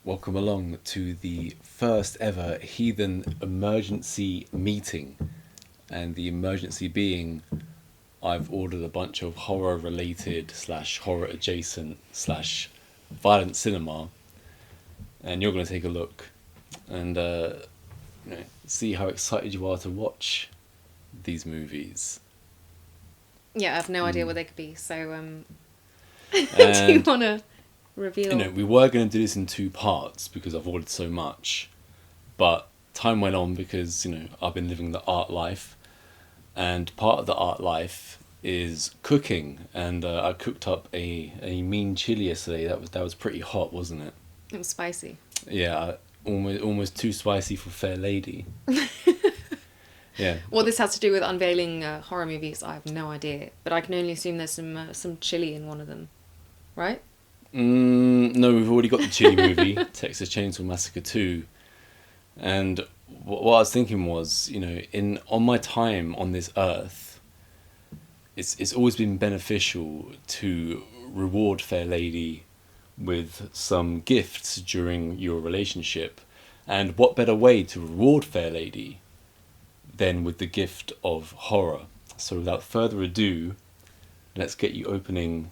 welcome along to the first ever Heathen emergency meeting. And the emergency being, I've ordered a bunch of horror related / horror adjacent / violent cinema. And you're going to take a look and see how excited you are to watch these movies. Yeah, I have no idea what they could be, so do you want to reveal? We were going to do this in 2 parts because I've ordered so much, but time went on because, I've been living the art life, and part of the art life is cooking, and I cooked up a mean chili yesterday. That was pretty hot, wasn't it? It was spicy. Yeah, almost too spicy for fair lady. Yeah. What this has to do with unveiling horror movies, I have no idea. But I can only assume there's some chili in one of them, right? No, we've already got the chili movie, Texas Chainsaw Massacre 2. And what I was thinking was, on my time on this earth, it's always been beneficial to reward fair lady with some gifts during your relationship. And what better way to reward fair lady than with the gift of horror? So without further ado, let's get you opening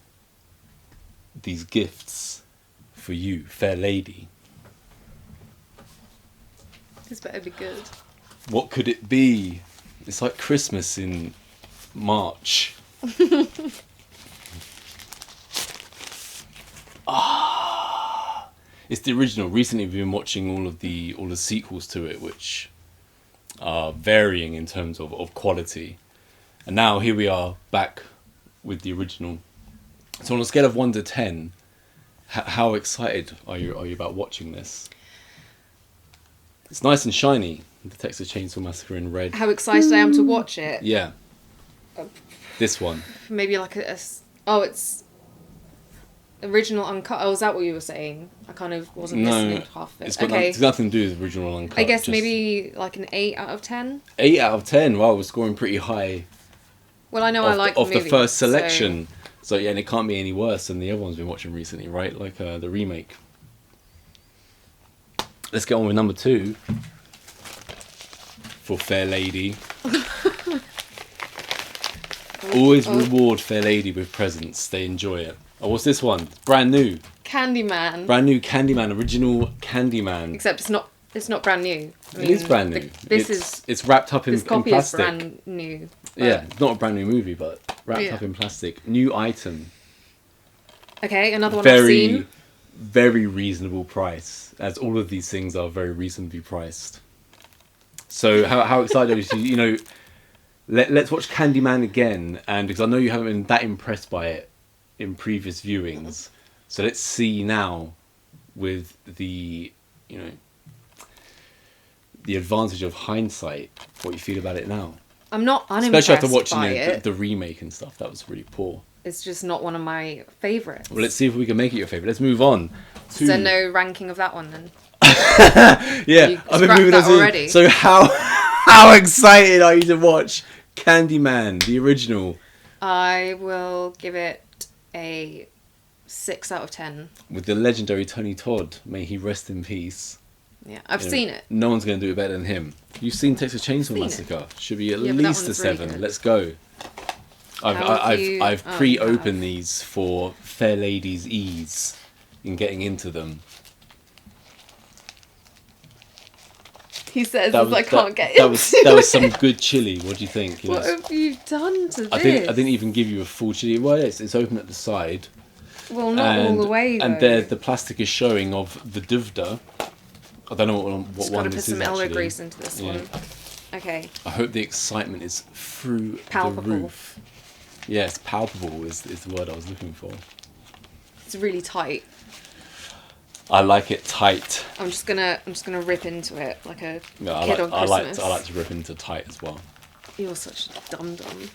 these gifts for you, fair lady. This better be good. What could it be? It's like Christmas in March. It's the original. Recently we've been watching all the sequels to it, which are varying in terms of quality. And now here we are back with the original. So on a scale of 1 to 10, how excited are you about watching this? It's nice and shiny, the Texas Chainsaw Massacre in red. How excited I am to watch it. Yeah. This one. Maybe like it's original uncut. Oh, is that what you were saying? I kind of wasn't listening to half of it. It's nothing to do with original uncut. I guess maybe like an 8 out of 10. 8 out of 10. Wow, we're scoring pretty high. Well, I know I like the movie, the first selection. So yeah, and it can't be any worse than the other ones we've been watching recently, right? Like the remake. Let's get on with number 2. For fair lady. Always reward fair lady with presents. They enjoy it. Oh, what's this one? Brand new. Candyman. Brand new Candyman. Original Candyman. Except it's not brand new. It is brand new. It's wrapped up in plastic. This copy is brand new. Yeah, it's not a brand new movie, but wrapped up in plastic. New item. Okay, another one I've seen. Very reasonable price, as all of these things are very reasonably priced. So how excited are you? Let's watch Candyman again, and because I know you haven't been that impressed by it in previous viewings, so let's see now with the advantage of hindsight what you feel about it now. I'm not unimpressed, especially after watching by it. The remake and stuff. That was really poor. It's just not one of my favourites. Well, let's see if we can make it your favourite. Let's move on to... Is there no ranking of that one then? Yeah, I've been moving on already. So how excited are you to watch Candyman, the original? I will give it a 6 out of 10. With the legendary Tony Todd, may he rest in peace. Yeah, I've seen it. No one's going to do it better than him. You've seen Texas Chainsaw Massacre. Should be at least a 7. Really, let's go. I've pre-opened these for fair lady's ease in getting into them. He says I can't get into that was some good chili. What do you think? What have you done to this? I didn't even give you a full chili. Well, it's open at the side. Well, not all the way, though. And there, the plastic is showing of the duvda. I don't know what one this is. Got to put some elbow grease into this one. Okay. I hope the excitement is through the roof. Yes, palpable is the word I was looking for. It's really tight. I like it tight. I'm just gonna rip into it like a kid on Christmas. I like to rip into tight as well. You're such a dum dum.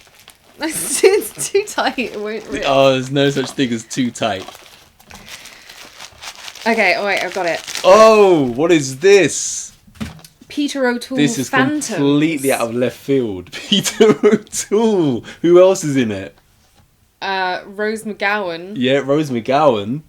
It's too tight. It won't rip. Oh, there's no such thing as too tight. Okay, alright, I've got it. Oh, what is this? Peter O'Toole's This is Phantoms. Completely out of left field. Peter O'Toole. Who else is in it? Rose McGowan. Yeah, Rose McGowan.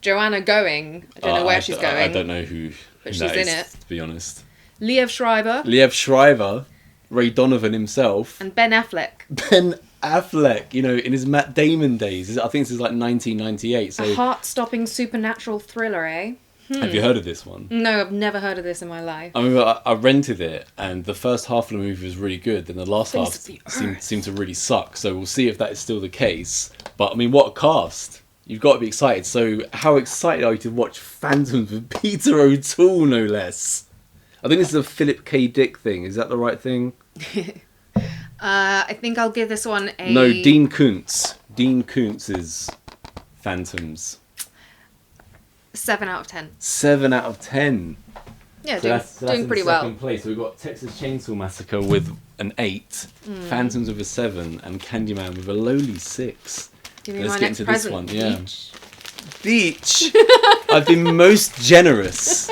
Joanna going. I don't know where she's going. I don't know who But who she's that in is, it. to be honest. Liev Schreiber. Liev Schreiber, Ray Donovan himself. And Ben Affleck. Ben Affleck, you know, in his Matt Damon days. I think this is like 1998. So A heart-stopping supernatural thriller, eh? have you heard of this one? No, I've never heard of this in my life. I remember I rented it, and the first half of the movie was really good. Then the last half seemed to really suck. So we'll see if that is still the case. But I mean, what a cast! You've got to be excited. So how excited are you to watch Phantoms with Peter O'Toole, no less? I think this is a Philip K. Dick thing. Is that the right thing? I think I'll give this one a... No, Dean Koontz. Dean Koontz's Phantoms. 7 out of 10. 7 out of 10. Yeah, So that's doing in pretty well. second place. So we've got Texas Chainsaw Massacre with an 8, Phantoms with a 7, and Candyman with a lowly 6. Give me Let's my get next into this present. one, yeah. Beach. Beach. I've been most generous.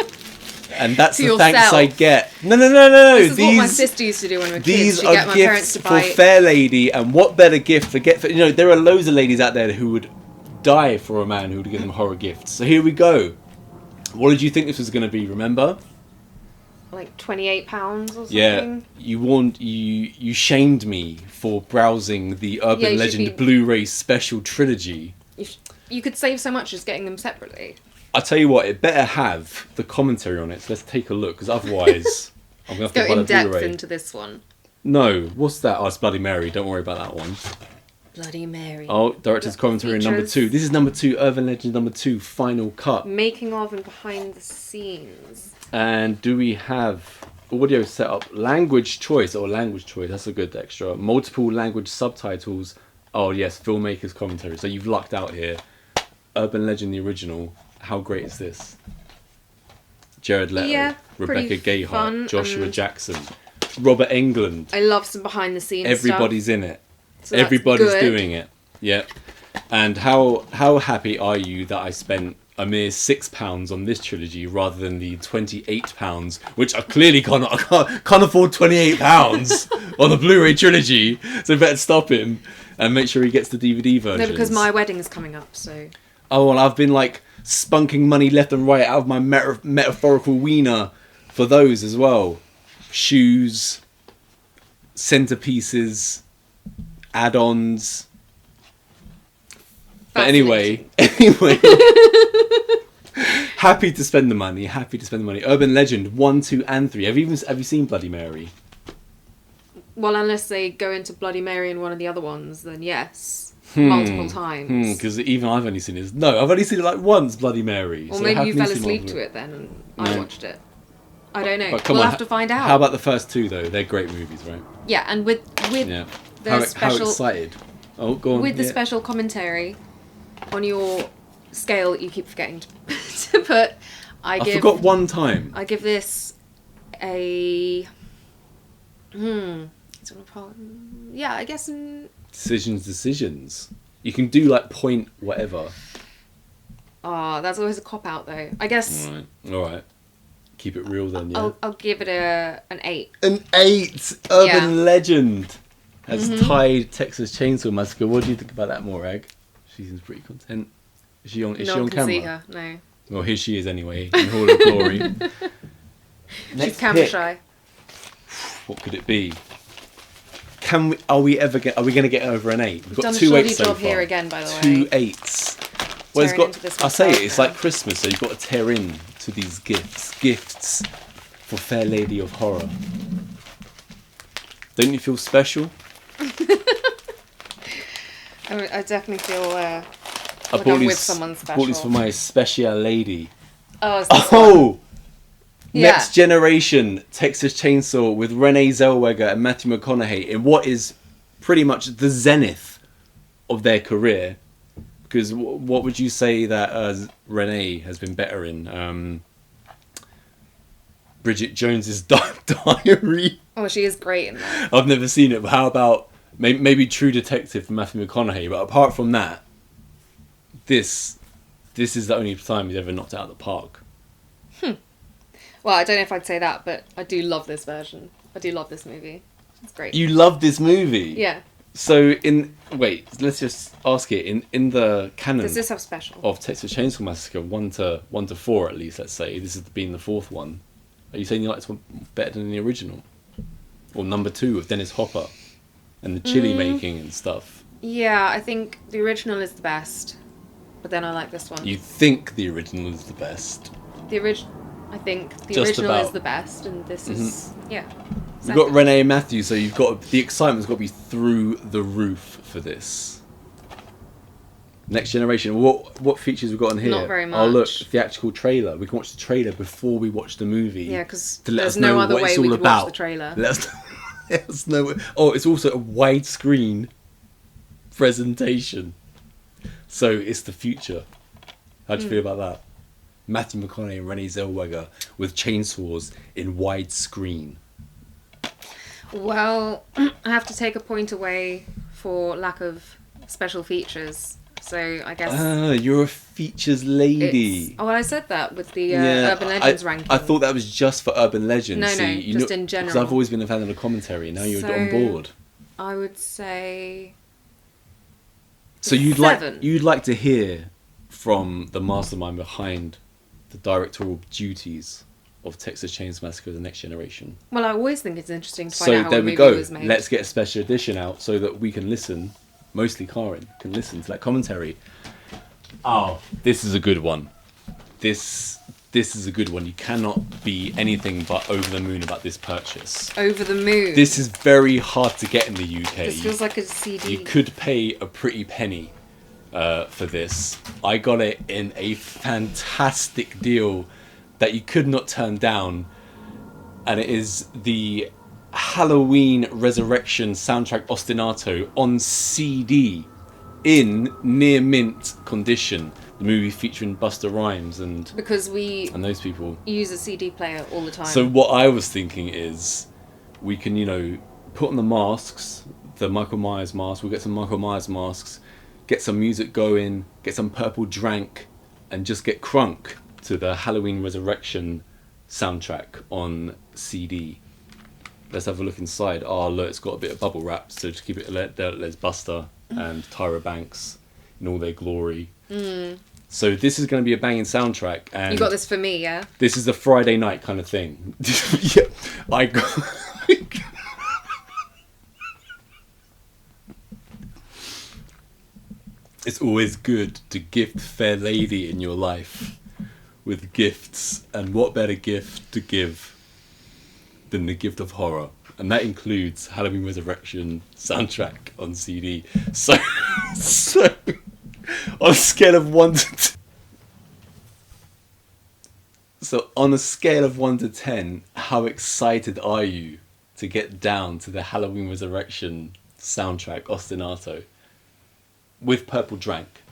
And that's To the thanks yourself. I get. No. This is what my sister used to do when we were kids. These She'd are get my parents gifts to for buy... Fair Lady, and what better gift to get for... You know, there are loads of ladies out there who would die for a man who would give them horror gifts. So here we go. What did you think this was going to be, remember? Like £28 or something? Yeah, you shamed me for browsing the Urban Legend Blu-ray Special Trilogy. You could save so much just getting them separately. I tell you what, it better have the commentary on it. So let's take a look, because otherwise I'm going to have to buy Go the in depth Blu-ray. into this one. No, what's that? Oh, it's Bloody Mary. Don't worry about that one. Bloody Mary. Oh, director's commentary number 2. This is number 2, Urban Legend number 2, final cut. Making of and behind the scenes. And do we have audio setup, language choice? That's a good extra. Multiple language subtitles. Oh yes, filmmaker's commentary. So you've lucked out here. Urban Legend, the original. How great is this? Jared Leto, Rebecca Gayheart, Joshua Jackson, Robert Englund. I love some behind the scenes Everybody's in it. So Everybody's doing it. Yeah. And how happy are you that I spent a mere £6 on this trilogy rather than the £28, which I clearly can't afford £28 on the Blu-ray trilogy, so better stop him and make sure he gets the DVD version. No, because my wedding's coming up, so... Oh, well, I've been like spunking money left and right out of my metaphorical wiener for those as well. Shoes, centerpieces, add-ons. But anyway, happy to spend the money. Urban Legend 1, 2, and 3. Have you seen Bloody Mary? Well, unless they go into Bloody Mary in one of the other ones, then yes. Multiple times. Because even I've only seen it. No, I've only seen it like once, Bloody Mary. Or so maybe you fell asleep to it then and I watched it. I don't know. We'll have to find out. How about the first 2 though? They're great movies, right? Yeah, and with yeah. the special... How excited? Oh, go on. With the special commentary on your scale that you keep forgetting to put, I forgot one time. I give this a... Yeah, I guess... Decisions. You can do like point whatever. Oh, that's always a cop-out though. I guess... Alright. Keep it real then, yeah? I'll give it an 8. An 8! Urban Legend has tied Texas Chainsaw Massacre. What do you think about that, Morag? She seems pretty content. Is she on camera? See her, no. Well, here she is anyway, in Hall of Glory. She's camera shy. What could it be? Are we going to get over an 8? We've got 2 8s so far. job here again, by the way. 2 8s. Well, it's like Christmas, so you've got to tear in to these gifts for Fair Lady of Horror. Don't you feel special? I definitely feel like I'm with someone special. I bought this for my special lady. Oh, is this one? Next Generation Texas Chainsaw with Renee Zellweger and Matthew McConaughey in what is pretty much the zenith of their career. Because what would you say that Renee has been better in? Bridget Jones's Diary. Oh, she is great in that. I've never seen it, but how about maybe True Detective for Matthew McConaughey? But apart from that, this is the only time he's ever knocked it out of the park. Well, I don't know if I'd say that, but I do love this version. I do love this movie. It's great. You love this movie? Yeah. So let's just ask it in the canon. Does this have special? Of Texas Chainsaw Massacre 1 to 4 at least, let's say this has been the fourth one. Are you saying you like this one better than the original, or number 2 with Dennis Hopper and the chili making and stuff? Yeah, I think the original is the best, but then I like this one. You think the original is the best? I think the Just original about. is the best, and this is You've second. got Renee Matthews, so you've got the excitement's got to be through the roof for this. Next Generation. What features we've got on here? Not very Oh look, much. theatrical trailer. We can watch the trailer before we watch the movie. Yeah, because to let there's us know no other what way it's we all could about. watch the trailer. Let us know. Oh, it's also a widescreen presentation, so it's the future. How do you feel about that? Matthew McConaughey and Renee Zellweger with chainsaws in widescreen. Well, I have to take a point away for lack of special features. So I guess You're a features lady. I said that with the Urban Legends ranking. I thought that was just for Urban Legends. No, just in Because general. I've always been a fan of the commentary. Now you're So, on board. I would say. So you'd 7. like to hear from the mastermind behind the directorial duties of Texas Chainsaw Massacre: The Next Generation. Well, I always think it's interesting to find So out how there a we movie go. was made. Let's get a special edition out so that we can listen. Mostly Karin can listen to that commentary. Oh, this is a good one. This is a good one. You cannot be anything but over the moon about this purchase. Over the moon. This is very hard to get in the UK. This feels like a CD. You could pay a pretty penny for this. I got it in a fantastic deal that you could not turn down, and it is the Halloween Resurrection soundtrack ostinato on CD in near mint condition. The movie featuring Busta Rhymes and because we those people use a CD player all the time. So what I was thinking is we can, put on the masks, the Michael Myers mask. We'll get some Michael Myers masks, get some music going, get some purple drank, and just get crunk to the Halloween Resurrection soundtrack on CD. Let's have a look inside. Oh, look, it's got a bit of bubble wrap, so to keep it, there's Buster and Tyra Banks in all their glory. So this is going to be a banging soundtrack, and you got this for me, yeah? this is a Friday night kind of thing. Yeah, I got. It's always good to gift fair lady in your life with gifts, and what better gift to give than the gift of horror, and that includes Halloween Resurrection soundtrack on CD. So on a scale of 1 to 10, so on a scale of 1 to 10, how excited are you to get down to the Halloween Resurrection soundtrack ostinato with purple drank?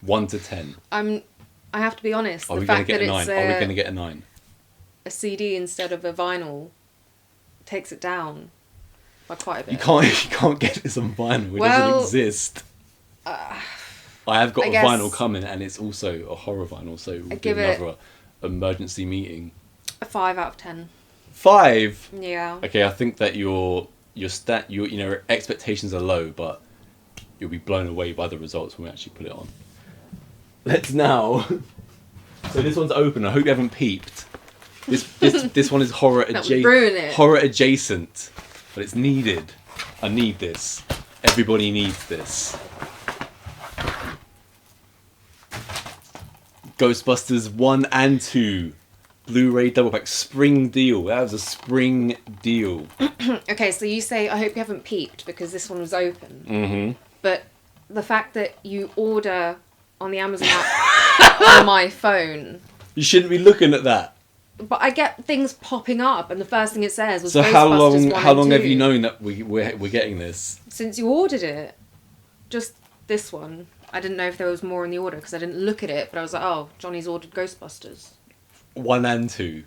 1 to 10. I have to be honest. Are The we going to fact get that a 9? it's Are we going to get a 9? a CD instead of a vinyl takes it down by quite a bit. You can't get this on vinyl. It doesn't exist. I have got a guess vinyl coming, and it's also a horror vinyl, so we'll do give it another emergency meeting. a 5 out of 10. 5. Yeah. Okay, I think that your expectations are low, but you'll be blown away by the results when we actually put it on. Let's now. So this one's open. I hope you haven't peeped. This one is horror That would ruin it. horror adjacent, but it's needed. I need this. Everybody needs this. Ghostbusters 1 and 2 Blu-ray double pack spring deal. That was a spring deal. Okay, so you say, I hope you haven't peeped because this one was open. Mm-hmm. But the fact that you order on the Amazon app on my phone. You shouldn't be looking at that. But I get things popping up, and the first thing it says was So Ghostbusters how 1 long and have 2. you known that we're getting this? Since you ordered it. Just this one. I didn't know if there was more in the order because I didn't look at it, but I was like, oh, Johnny's ordered Ghostbusters. 1 and 2.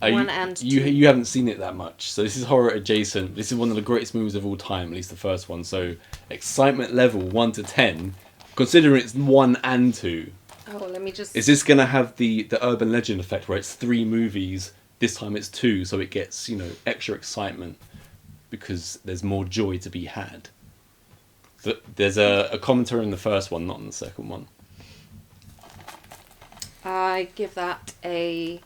1 and 2. You haven't seen it that much, so this is horror adjacent. This is one of the greatest movies of all time, at least the first one. So excitement level 1 to 10, considering it's 1 and 2. Oh, let me just... Is this gonna have the urban legend effect where it's 3 movies? This time it's 2, so it gets extra excitement because there's more joy to be had. There's a commentary in the first one, not in the second one. I give that an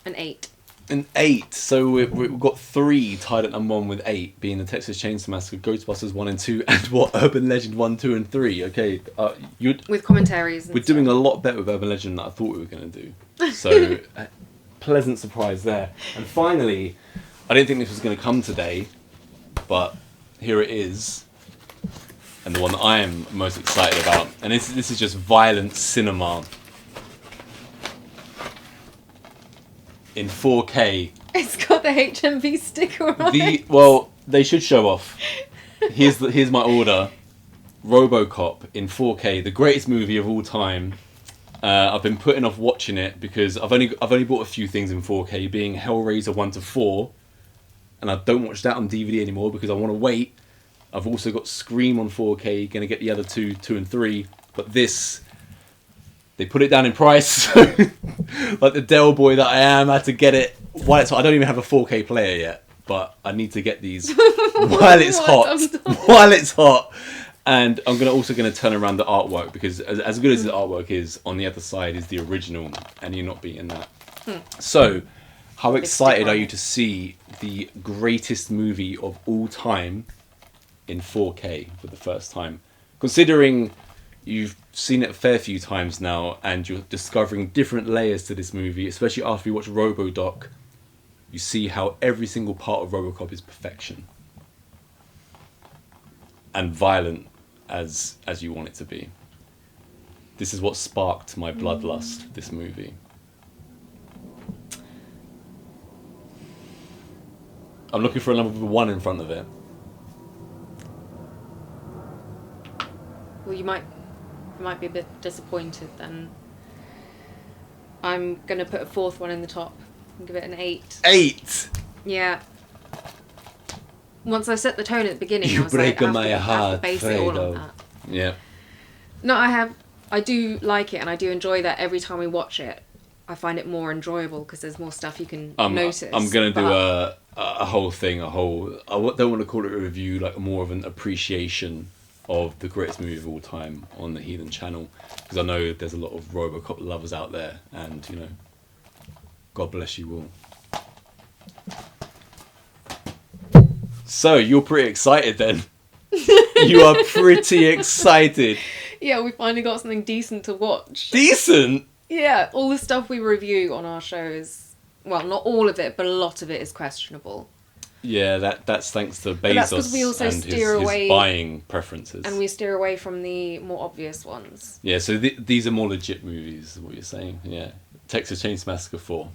8. An 8. So we've got 3 tied at number 1 with 8, being the Texas Chainsaw Massacre, Ghostbusters 1 and 2, and what, Urban Legend 1, 2 and 3. Okay, with commentaries. We're doing a lot better with Urban Legend than I thought we were going to do. So, pleasant surprise there. And finally, I didn't think this was going to come today, but here it is. And the one that I am most excited about. And this is just violent cinema. In 4K. It's got the HMV sticker on it. Well, they should show off. Here's my order. RoboCop in 4K, the greatest movie of all time. I've been putting off watching it because I've only bought a few things in 4K, being Hellraiser 1 to 4, and I don't watch that on DVD anymore because I want to wait. I've also got Scream on 4K, gonna get the other 2 and 3, but this, they put it down in price, so like the Dell boy that I am, I had to get it while it's hot. I don't even have a 4K player yet, but I need to get these while it's hot. While it's hot. And I'm also going to turn around the artwork, because as good as the artwork is, on the other side is the original, and you're not beating that. So, how excited are you to see the greatest movie of all time in 4K for the first time? Considering you've seen it a fair few times now, and you're discovering different layers to this movie, especially after you watch RoboDoc, you see how every single part of RoboCop is perfection. And violent as you want it to be. This is what sparked my bloodlust, this movie. I'm looking for a number 1 in front of it. Well, you might be a bit disappointed then. I'm going to put a 4th one in the top and give it an 8. 8? Yeah. Once I set the tone at the beginning, I was like, I have to base it all on that. Yeah. No, I do like it, and I do enjoy that every time we watch it. I find it more enjoyable because there's more stuff you can notice. I'm going to do a whole thing, I don't want to call it a review, like more of an appreciation of the greatest movie of all time on the Heathen channel, because I know there's a lot of RoboCop lovers out there, and, you know, God bless you all. So, you're pretty excited then. You are pretty excited. Yeah, we finally got something decent to watch. Decent? Yeah, all the stuff we review on our show is, well, not all of it, but a lot of it is questionable. Yeah, that's thanks to Bezos we also and his buying preferences. And we steer away from the more obvious ones. Yeah, so these are more legit movies, is what you're saying. Yeah. Texas Chainsaw Massacre 4.